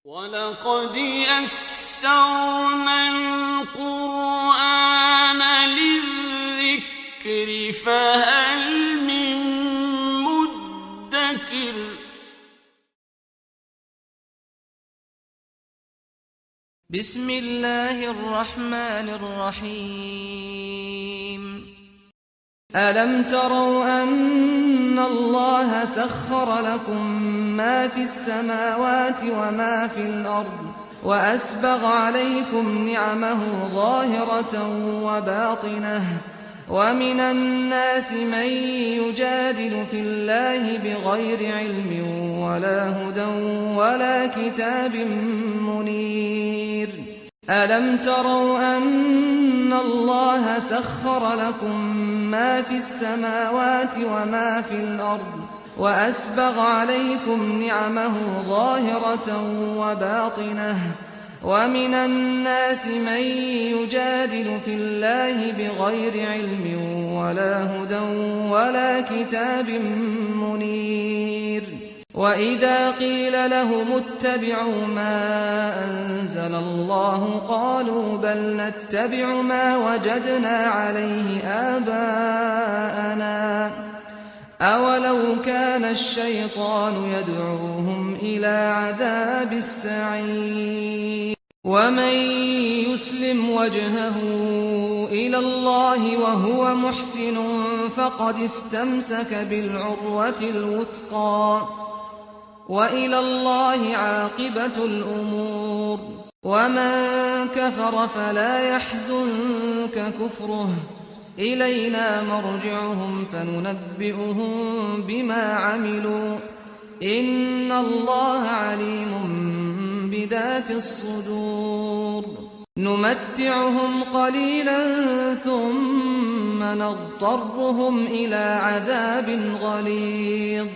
وَلَقَدْ يَسَّرْنَا الْقُرْآنَ لِلذِّكْرِ فَهَلْ مِن مُّدَّكِرٍ بسم الله الرحمن الرحيم ألم تروا أن الله سخر لكم ما في السماوات وما في الأرض وأسبغ عليكم نعمه ظاهرة وباطنة ومن الناس من يجادل في الله بغير علم ولا هدى ولا كتاب منير ألم تروا أن الله سخر لكم ما في السماوات وما في الأرض وأسبغ عليكم نعمه ظاهرة وباطنة ومن الناس من يجادل في الله بغير علم ولا هدى ولا كتاب منير وإذا قيل لهم اتبعوا ما أنزل الله قالوا بل نتبع ما وجدنا عليه آباءنا أولو كان الشيطان يدعوهم إلى عذاب السعير ومن يسلم وجهه إلى الله وهو محسن فقد استمسك بالعروة الوثقى وإلى الله عاقبة الأمور ومن كفر فلا يحزنك كفره إلينا مرجعهم فننبئهم بما عملوا إن الله عليم بذات الصدور نمتعهم قليلا ثم نضطرهم إلى عذاب غليظ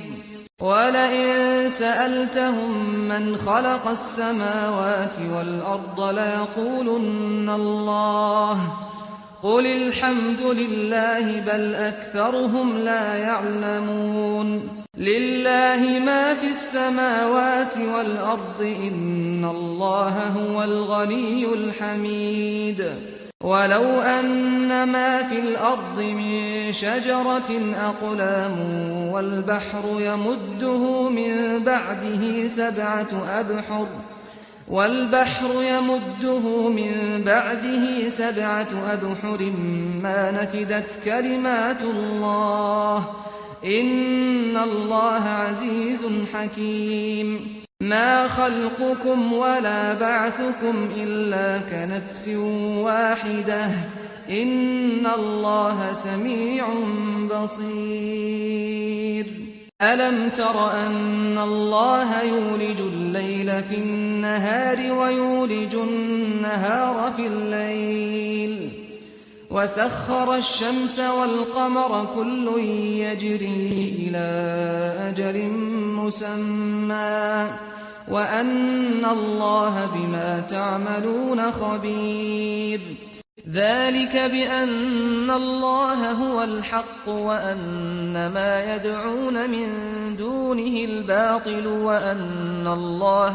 ولئن سألتهم من خلق السماوات والأرض ليقولن الله قل الحمد لله بل أكثرهم لا يعلمون لله ما في السماوات والأرض إن الله هو الغني الحميد ولو أن ما في الأرض من شجرة أقلام والبحر يمده من بعده سبعة أبحر ما نفدت كلمات الله إن الله عزيز حكيم ما خلقكم ولا بعثكم إلا كنفس واحدة إن الله سميع بصير ألم تر أن الله يولج الليل في النهار ويولج النهار في الليل وسخر الشمس والقمر كل يجري إلى أجل مسمى وأن الله بما تعملون خبير ذلك بأن الله هو الحق وأن ما يدعون من دونه الباطل وأن الله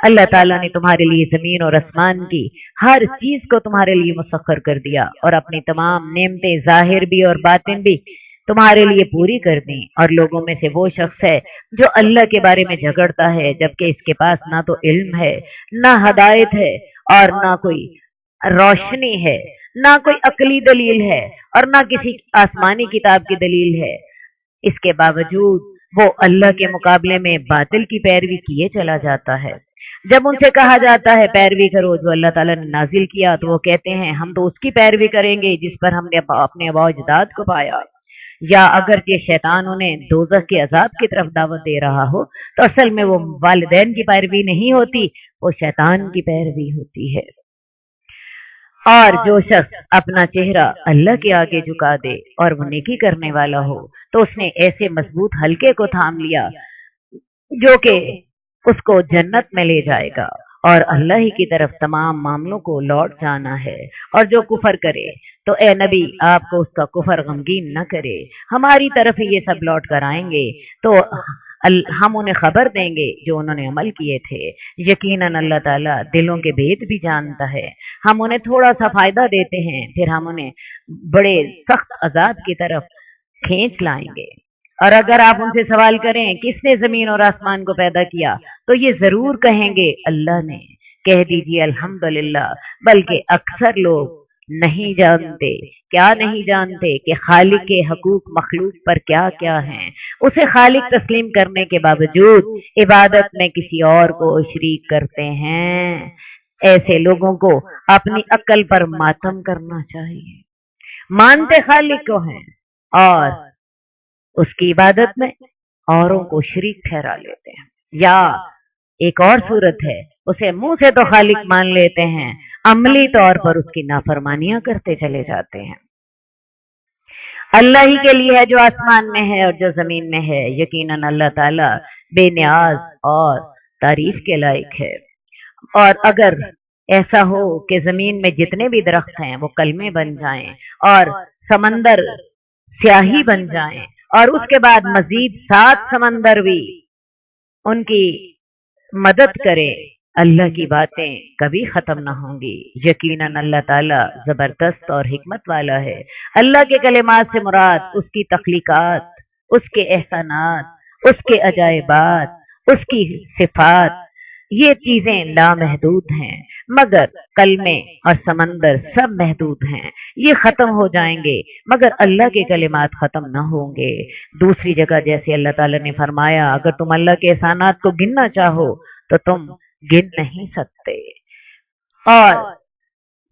اللہ تعالیٰ نے تمہارے لیے زمین اور آسمان کی ہر چیز کو تمہارے لیے مسخر کر دیا اور اپنی تمام نعمتیں ظاہر بھی اور باطن بھی تمہارے لیے پوری کر دیں۔ اور لوگوں میں سے وہ شخص ہے جو اللہ کے بارے میں جھگڑتا ہے جبکہ اس کے پاس نہ تو علم ہے، نہ ہدایت ہے، اور نہ کوئی روشنی ہے، نہ کوئی عقلی دلیل ہے، اور نہ کسی آسمانی کتاب کی دلیل ہے۔ اس کے باوجود وہ اللہ کے مقابلے میں باطل کی پیروی کیے چلا جاتا ہے۔ جب ان سے کہا جاتا ہے پیروی کرو جو اللہ تعالیٰ نے نازل کیا، تو وہ کہتے ہیں ہم تو اس کی پیروی کریں گے جس پر ہم نے اپنے آباء و اجداد کو پایا۔ یا اگر یہ شیطان انہیں دوزخ کے عذاب کی طرف دعوت دے رہا ہو تو اصل میں وہ والدین کی پیروی نہیں ہوتی، وہ شیطان کی پیروی ہوتی ہے۔ اور جو شخص اپنا چہرہ اللہ کے آگے جھکا دے اور وہ نیکی کرنے والا ہو تو اس نے ایسے مضبوط حلقے کو تھام لیا جو کہ اس کو جنت میں لے جائے گا، اور اللہ ہی کی طرف تمام معاملوں کو لوٹ جانا ہے۔ اور جو کفر کرے تو اے نبی آپ کو اس کا کفر غمگین نہ کرے، ہماری طرف ہی یہ سب لوٹ کر آئیں گے تو ہم انہیں خبر دیں گے جو انہوں نے عمل کیے تھے۔ یقیناً اللہ تعالیٰ دلوں کے بھید بھی جانتا ہے۔ ہم انہیں تھوڑا سا فائدہ دیتے ہیں پھر ہم انہیں بڑے سخت عذاب کی طرف کھینچ لائیں گے۔ اور اگر آپ ان سے سوال کریں کس نے زمین اور آسمان کو پیدا کیا تو یہ ضرور کہیں گے اللہ نے۔ کہہ دیجیے الحمدللہ، بلکہ اکثر لوگ نہیں جانتے۔ کیا نہیں جانتے کہ خالق کے حقوق مخلوق پر کیا کیا ہیں؟ اسے خالق تسلیم کرنے کے باوجود عبادت میں کسی اور کو شریک کرتے ہیں۔ ایسے لوگوں کو اپنی عقل پر ماتم کرنا چاہیے۔ مانتے خالق کو ہیں اور اس کی عبادت میں اوروں کو شریک ٹھہرا لیتے ہیں۔ یا ایک اور صورت ہے، اسے منہ سے تو خالق مان لیتے ہیں، عملی طور پر اس کی نافرمانیاں کرتے چلے جاتے ہیں۔ اللہ ہی کے لیے ہے جو آسمان میں ہے اور جو زمین میں ہے، یقیناً اللہ تعالیٰ بے نیاز اور تعریف کے لائق ہے۔ اور اگر ایسا ہو کہ زمین میں جتنے بھی درخت ہیں وہ کلمے بن جائیں اور سمندر سیاہی بن جائیں اور اس کے بعد مزید 7 سمندر بھی ان کی مدد کرے، اللہ کی باتیں کبھی ختم نہ ہوں گی۔ یقیناً اللہ تعالیٰ زبردست اور حکمت والا ہے۔ اللہ کے کلمات سے مراد اس کی تخلیقات، اس کے احسانات، اس کے عجائبات، اس کی صفات، یہ چیزیں لامحدود ہیں، مگر کلمے اور سمندر سب محدود ہیں۔ یہ ختم ہو جائیں گے مگر اللہ کے کلمات ختم نہ ہوں گے۔ دوسری جگہ جیسے اللہ تعالیٰ نے فرمایا اگر تم اللہ کے احسانات کو گننا چاہو تو تم گن نہیں سکتے۔ اور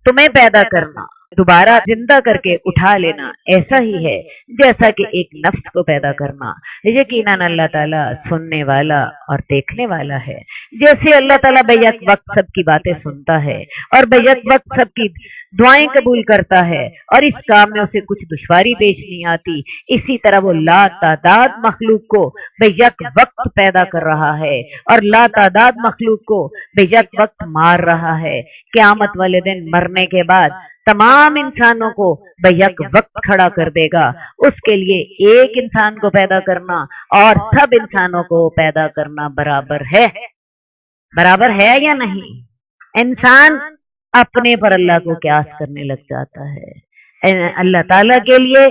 تمہیں پیدا کرنا، دوبارہ زندہ کر کے اٹھا لینا ایسا ہی ہے جیسا کہ ایک نفس کو پیدا کرنا۔ یقیناً اللہ تعالیٰ سننے والا اور دیکھنے والا ہے۔ جیسے اللہ تعالیٰ بیک وقت سب کی باتیں سنتا ہے اور بیک وقت سب کی دعائیں قبول کرتا ہے اور اس کام میں اسے کچھ دشواری پیش نہیں آتی، اسی طرح وہ لا تعداد مخلوق کو بیک وقت پیدا کر رہا ہے اور لا تعداد مخلوق کو بیک وقت مار رہا ہے۔ قیامت والے دن مرنے کے بعد تمام انسانوں کو بیک وقت کھڑا کر دے گا۔ اس کے لیے ایک انسان کو پیدا کرنا اور سب انسانوں کو پیدا کرنا برابر ہے۔ برابر ہے یا نہیں؟ انسان اپنے پر اللہ کو قیاس کرنے لگ جاتا ہے۔ اللہ تعالیٰ کے لیے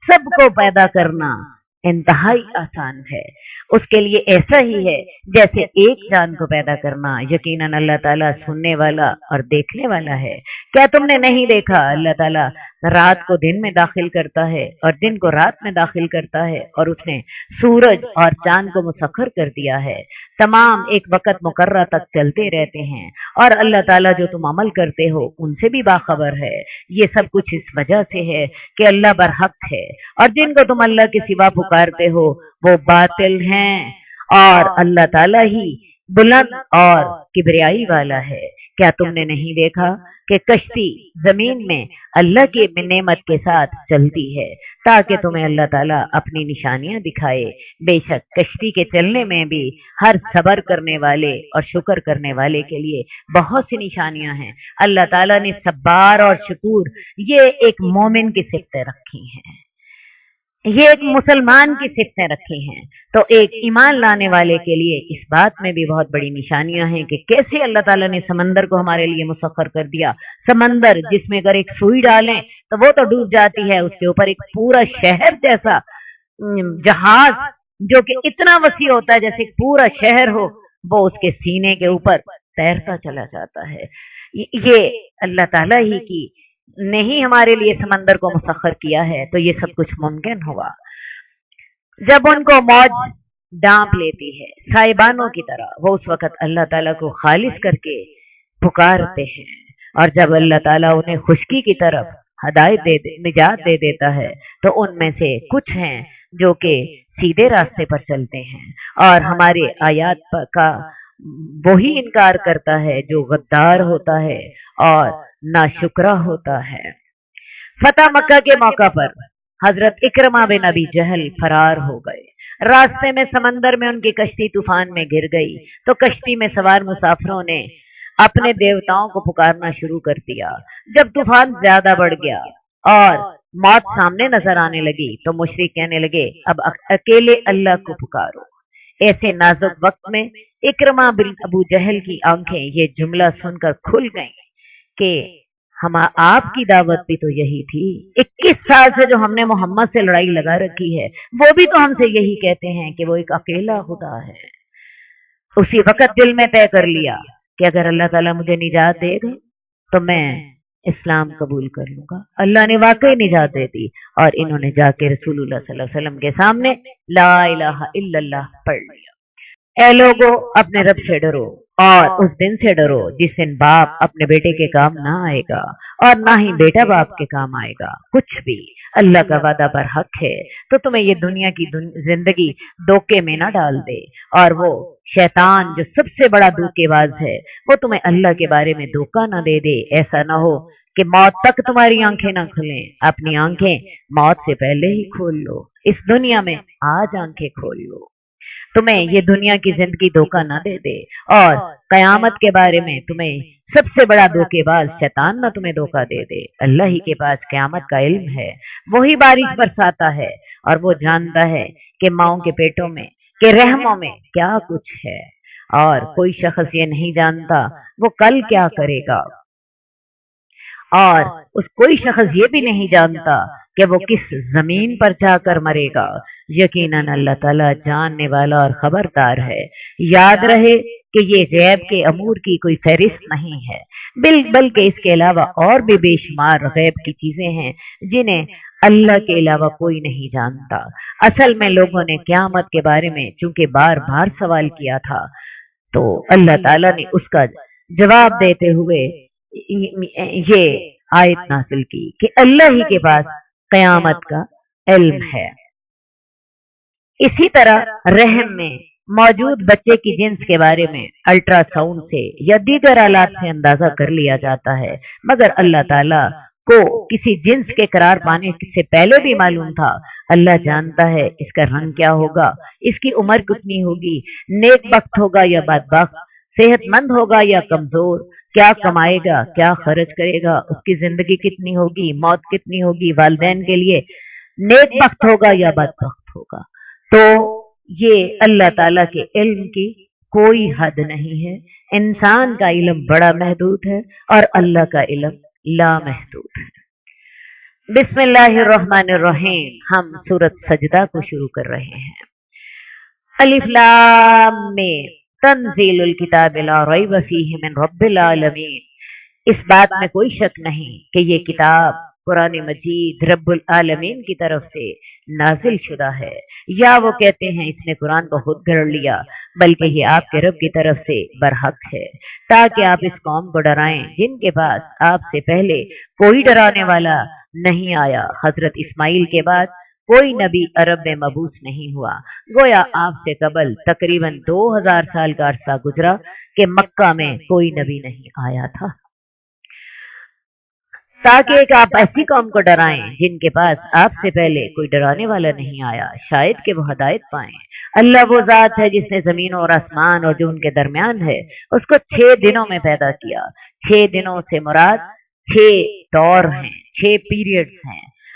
سب کو پیدا کرنا انتہائی آسان ہے۔ اس کے لیے ایسا ہی ہے جیسے ایک جان کو پیدا کرنا۔ یقیناً اللہ تعالیٰ سننے والا اور دیکھنے والا ہے۔ کیا تم نے نہیں دیکھا اللہ تعالیٰ رات کو دن میں داخل کرتا ہے اور دن کو رات میں داخل کرتا ہے، اور اس نے سورج اور چاند کو مسخر کر دیا ہے، تمام ایک وقت مقررہ تک چلتے رہتے ہیں، اور اللہ تعالیٰ جو تم عمل کرتے ہو ان سے بھی باخبر ہے۔ یہ سب کچھ اس وجہ سے ہے کہ اللہ برحق ہے، اور جن کو تم اللہ کے سوا پکارتے ہو وہ باطل ہیں، اور اللہ تعالیٰ ہی بلند اور کبریائی والا ہے۔ کیا تم نے نہیں دیکھا کہ کشتی زمین میں اللہ کی نعمت کے ساتھ چلتی ہے تاکہ تمہیں اللہ تعالیٰ اپنی نشانیاں دکھائے؟ بے شک کشتی کے چلنے میں بھی ہر صبر کرنے والے اور شکر کرنے والے کے لیے بہت سی نشانیاں ہیں۔ اللہ تعالیٰ نے صبار اور شکور یہ ایک مومن کی صفتیں رکھی ہیں۔ یہ ایک مسلمان کی صفتیں رکھی ہیں، تو ایک ایمان لانے والے کے لیے اس بات میں بھی بہت بڑی نشانیاں ہیں کہ کیسے اللہ تعالیٰ نے سمندر کو ہمارے لیے مسخر کر دیا۔ سمندر جس میں اگر ایک سوئی ڈالیں تو وہ تو ڈوب جاتی ہے، اس کے اوپر ایک پورا شہر جیسا جہاز جو کہ اتنا وسیع ہوتا ہے جیسے پورا شہر ہو، وہ اس کے سینے کے اوپر تیرتا چلا جاتا ہے۔ یہ اللہ تعالیٰ ہی کی نے ہی ہمارے لیے سمندر کو مسخر کیا ہے، تو یہ سب کچھ ممکن ہوا۔ جب ان کو موج ڈانپ لیتی ہے سائبانوں کی طرح، وہ اس وقت اللہ تعالیٰ کو خالص کر کے پکارتے ہیں، اور جب اللہ تعالیٰ انہیں خشکی کی طرف ہدایت نجات دے دیتا ہے تو ان میں سے کچھ ہیں جو کہ سیدھے راستے پر چلتے ہیں، اور ہمارے آیات کا وہی انکار کرتا ہے جو غدار ہوتا ہے اور ناشکرا ہوتا ہے۔ فتح مکہ کے موقع پر حضرت اکرمہ بن ابی جہل فرار ہو گئے۔ راستے میں سمندر میں ان کی کشتی طوفان میں گر گئی تو کشتی میں سوار مسافروں نے اپنے دیوتاؤں کو پکارنا شروع کر دیا۔ جب طوفان زیادہ بڑھ گیا اور موت سامنے نظر آنے لگی تو مشرک کہنے لگے اب اکیلے اللہ کو پکارو۔ ایسے نازک وقت میں اکرمہ بن ابو جہل کی آنکھیں یہ جملہ سن کر کھل گئیں کہ آپ کی دعوت بھی تو یہی تھی۔ 21 سال سے جو ہم نے محمد سے لڑائی لگا رکھی ہے وہ بھی تو ہم سے یہی کہتے ہیں کہ وہ ایک اکیلا خدا ہے۔ اسی وقت دل میں طے کر لیا کہ اگر اللہ تعالیٰ مجھے نجات دے گا تو میں اسلام قبول کر لوں گا۔ اللہ نے واقعی نجات دے دی، اور انہوں نے جا کے رسول اللہ صلی اللہ علیہ وسلم کے سامنے لا الہ الا اللہ پڑھ لیا۔ اے لوگو اپنے رب سے ڈرو اور اس دن سے ڈرو جس دن باپ اپنے بیٹے کے کام نہ آئے گا اور نہ ہی بیٹا باپ کے کام آئے گا۔ کچھ بھی اللہ کا وعدہ پر حق ہے، تو تمہیں یہ دنیا کی زندگی دھوکے میں نہ ڈال دے، اور وہ شیطان جو سب سے بڑا دھوکے باز ہے وہ تمہیں اللہ کے بارے میں دھوکہ نہ دے دے۔ ایسا نہ ہو کہ موت تک تمہاری آنکھیں نہ کھلیں۔ اپنی آنکھیں موت سے پہلے ہی کھول لو، اس دنیا میں آج آنکھیں کھول لو، تمہیں یہ دنیا کی زندگی دھوکہ نہ دے دے، اور قیامت کے بارے میں تمہیں سب سے بڑا دھوکے باز شیطان نہ تمہیں دھوکہ دے دے۔ اللہ ہی کے پاس قیامت کا علم ہے، وہی بارش برساتا ہے، اور وہ جانتا ہے کہ ماؤں کے پیٹوں میں کہ رحموں میں کیا کچھ ہے، اور کوئی شخص یہ نہیں جانتا وہ کل کیا کرے گا، اور کوئی شخص یہ بھی نہیں جانتا کہ وہ کس زمین پر جا کر مرے گا۔ یقیناً اللہ تعالیٰ جاننے والا اور خبردار ہے۔ یاد رہے کہ یہ غیب کے امور کی کوئی فہرست نہیں ہے، بلکہ اس کے علاوہ اور بھی بے شمار غیب کی چیزیں ہیں جنہیں اللہ کے علاوہ کوئی نہیں جانتا۔ اصل میں لوگوں نے قیامت کے بارے میں چونکہ بار بار سوال کیا تھا تو اللہ تعالیٰ نے اس کا جواب دیتے ہوئے یہ آیت نازل کی کہ اللہ ہی کے پاس قیامت کا علم ہے۔ اسی طرح رحم میں موجود بچے کی جنس کے بارے میں الٹرا ساؤنڈ سے یا دیگر آلات سے اندازہ کر لیا جاتا ہے، مگر اللہ تعالیٰ کو کسی جنس کے قرار پانے سے پہلے بھی معلوم تھا۔ اللہ جانتا ہے اس کا رنگ کیا ہوگا، اس کی عمر کتنی ہوگی، نیک بخت ہوگا یا بدبخت، صحت مند ہوگا یا کمزور، کیا کمائے گا، کیا خرچ کرے گا، اس کی زندگی کتنی ہوگی، موت کتنی ہوگی، والدین کے لیے نیک بخت ہوگا یا بدبخت ہوگا۔ تو یہ اللہ تعالیٰ کے علم کی کوئی حد نہیں ہے۔ انسان کا علم بڑا محدود ہے اور اللہ کا علم لامحدود ہے۔ بسم اللہ الرحمن الرحیم، ہم سورۃ سجدہ کو شروع کر رہے ہیں۔ الف لام میم تنزیل الکتاب لا ریب فیہ من رب العالمین۔ اس بات میں کوئی شک نہیں کہ یہ کتاب قرآن مجید رب العالمین کی طرف سے نازل شدہ ہے، یا وہ کہتے ہیں اس نے قرآن کو خود گھڑ لیا، بلکہ یہ آپ کے رب کی طرف سے برحق ہے، تاکہ آپ اس قوم کو ڈرائیں جن کے پاس آپ سے پہلے کوئی ڈرانے والا نہیں آیا۔ حضرت اسماعیل کے بعد کوئی نبی عرب میں مبعوث نہیں ہوا، گویا آپ سے قبل تقریباً 2000 سال کا عرصہ گزرا کہ مکہ میں کوئی نبی نہیں آیا تھا، تاکہ ایک آپ ایسی قوم کو ڈرائیں جن کے پاس آپ سے پہلے کوئی ڈرانے والا نہیں آیا، شاید کہ وہ ہدایت پائیں۔ اللہ وہ ذات ہے جس نے زمین اور آسمان اور جو ان کے درمیان ہے اس کو 6 دنوں میں پیدا کیا۔ 6 دنوں سے مراد 6 دور ہیں، 6 پیریڈز ہیں۔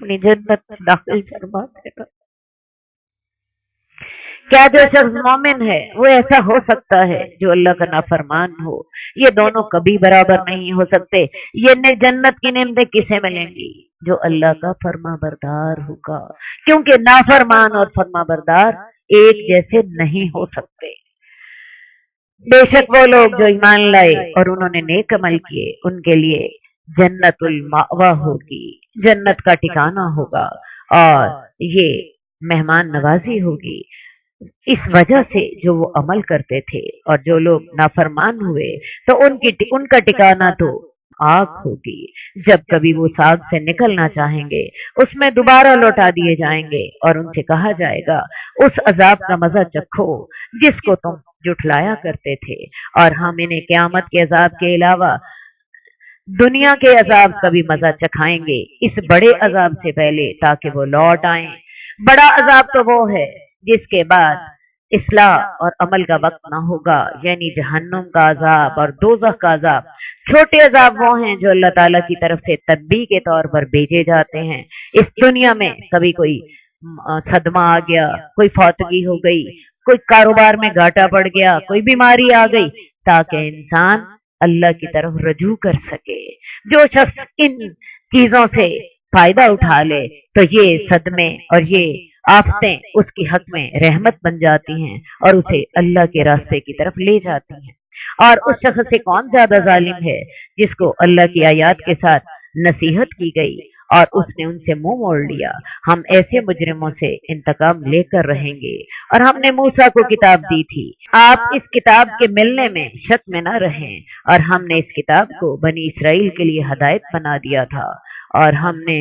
اپنی جنت میں داخل فرما دینا۔ کیا جو شخص مومن ہے وہ ایسا ہو سکتا ہے جو اللہ کا نافرمان ہو؟ یہ دونوں کبھی برابر نہیں ہو سکتے۔ یہ جنت کی نعمتیں کسے ملیں گی؟ جو اللہ کا فرما بردار ہوگا، کیونکہ نافرمان اور فرما بردار ایک جیسے نہیں ہو سکتے۔ بے شک وہ لوگ جو ایمان لائے اور انہوں نے نیک عمل کیے ان کے لیے جنت المأوا ہوگی، جنت کا ٹھکانہ ہوگا، اور یہ مہمان نوازی ہوگی اس وجہ سے جو وہ عمل کرتے تھے۔ اور جو لوگ نافرمان ہوئے تو ان کا ٹھکانہ تو آگ ہوگی، جب کبھی وہ اس آگ سے نکلنا چاہیں گے اس میں دوبارہ لوٹا دیے جائیں گے اور ان سے کہا جائے گا اس عذاب کا مزہ چکھو جس کو تم جھٹلایا کرتے تھے، اور ہم انہیں قیامت کے عذاب کے علاوہ دنیا کے عذاب کا بھی مزہ چکھائیں گے اس بڑے عذاب سے پہلے، تاکہ وہ لوٹ آئیں۔ بڑا عذاب تو وہ ہے جس کے بعد اصلاح اور عمل کا وقت نہ ہوگا، یعنی جہنم کا عذاب اور دوزخ کا عذاب۔ چھوٹے عذاب وہ ہیں جو اللہ تعالیٰ کی طرف سے تنبیہ کے طور پر بھیجے جاتے ہیں۔ اس دنیا میں کبھی کوئی صدمہ آ گیا، کوئی فوتگی ہو گئی، کوئی کاروبار میں گھاٹا پڑ گیا، کوئی بیماری آ گئی، تاکہ انسان اللہ کی طرف رجوع کر سکے۔ جو شخص ان چیزوں سے فائدہ اٹھا لے تو یہ صدمے اور یہ آفتیں اس کی حق میں رحمت بن جاتی ہیں اور اسے اللہ کے راستے کی طرف لے جاتی ہیں۔ اور اس شخص سے کون زیادہ ظالم ہے جس کو اللہ کی آیات کے ساتھ نصیحت کی گئی اور اس نے ان سے منہ موڑ لیا۔ ہم ایسے مجرموں سے انتقام لے کر رہیں گے، اور ہم نے موسیٰ کو کتاب دی تھی، آپ اس کتاب کے ملنے میں شک میں نہ رہیں، اور ہم نے اس کتاب کو بنی اسرائیل کے لیے ہدایت بنا دیا تھا، اور ہم نے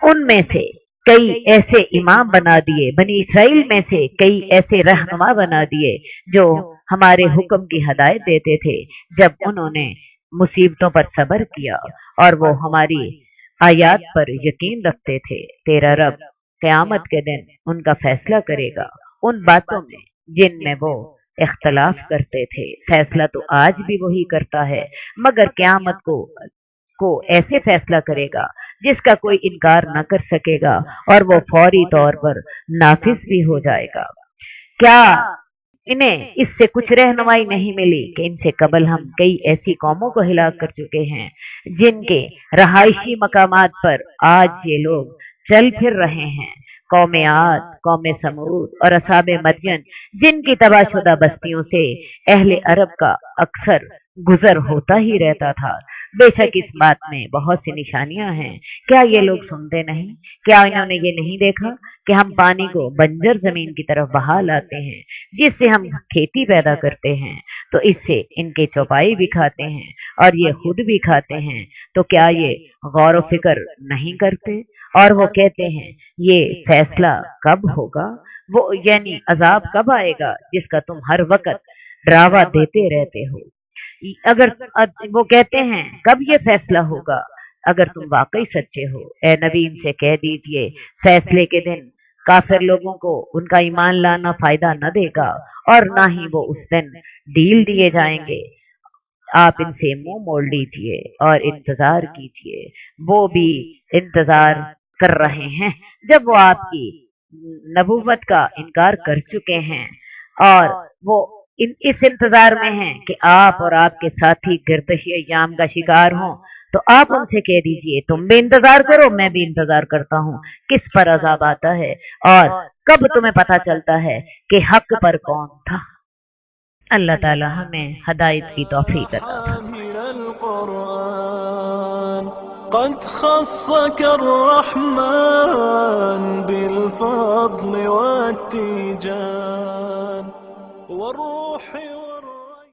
ان میں سے کئی ایسے امام بنا دیے، بنی اسرائیل میں سے کئی ایسے رہنما بنا دیے جو ہمارے حکم کی ہدایت دیتے تھے جب انہوں نے مصیبتوں پر صبر کیا اور وہ ہماری آیات پر یقین رکھتے تھے۔ تیرا رب قیامت کے دن ان کا فیصلہ کرے گا ان باتوں میں جن میں وہ اختلاف کرتے تھے۔ فیصلہ تو آج بھی وہی کرتا ہے، مگر قیامت کو ایسے فیصلہ کرے گا جس کا کوئی انکار نہ کر سکے گا، اور وہ فوری طور پر نافذ بھی ہو جائے گا۔ کیا انہیں اس سے کچھ رہنمائی نہیں ملی کہ ان سے قبل ہم کئی ایسی قوموں کو ہلاک کر چکے ہیں جن کے رہائشی مقامات پر آج یہ لوگ چل پھر رہے ہیں؟ قوم عاد، قوم سمود اور اصحاب مدین، جن کی تباہ شدہ بستیوں سے اہل عرب کا اکثر گزر ہوتا ہی رہتا تھا۔ بے شک اس بات میں بہت سی نشانیاں ہیں، کیا یہ لوگ سنتے نہیں؟ کیا انہوں نے یہ نہیں دیکھا کہ ہم پانی کو بنجر زمین کی طرف بہا لاتے ہیں جس سے ہم کھیتی پیدا کرتے ہیں، تو اس سے ان کے چوپائی بھی کھاتے ہیں اور یہ خود بھی کھاتے ہیں، تو کیا یہ غور و فکر نہیں کرتے؟ اور وہ کہتے ہیں یہ فیصلہ کب ہوگا، وہ یعنی عذاب کب آئے گا جس کا تم ہر وقت ڈراوا دیتے رہتے ہو۔ اگر وہ کہتے ہیں کب یہ فیصلہ ہوگا، اگر تم واقعی سچے ہو اے نبی ان سے کہہ دیجئے فیصلے کے دن کافر لوگوں کو ان کا ایمان لانا فائدہ نہ دے گا اور نہ ہی وہ اس دن ڈیل دیے جائیں گے۔ آپ ان سے منہ موڑ لیجئے اور انتظار کیجئے، وہ بھی انتظار کر رہے ہیں جب وہ آپ کی نبوت کا انکار کر چکے ہیں، اور وہ اس انتظار میں ہیں کہ آپ اور آپ کے ساتھی گردش ایام کا شکار ہوں۔ تو آپ ان سے کہہ دیجئے تم بھی انتظار کرو، میں بھی انتظار کرتا ہوں کس پر عذاب آتا ہے اور کب تمہیں پتہ چلتا ہے کہ حق پر کون تھا۔ اللہ تعالی ہمیں ہدایت کی توفیق عطا فرمائے۔ قد خصك الرحمن بالفضل والتيجان والروح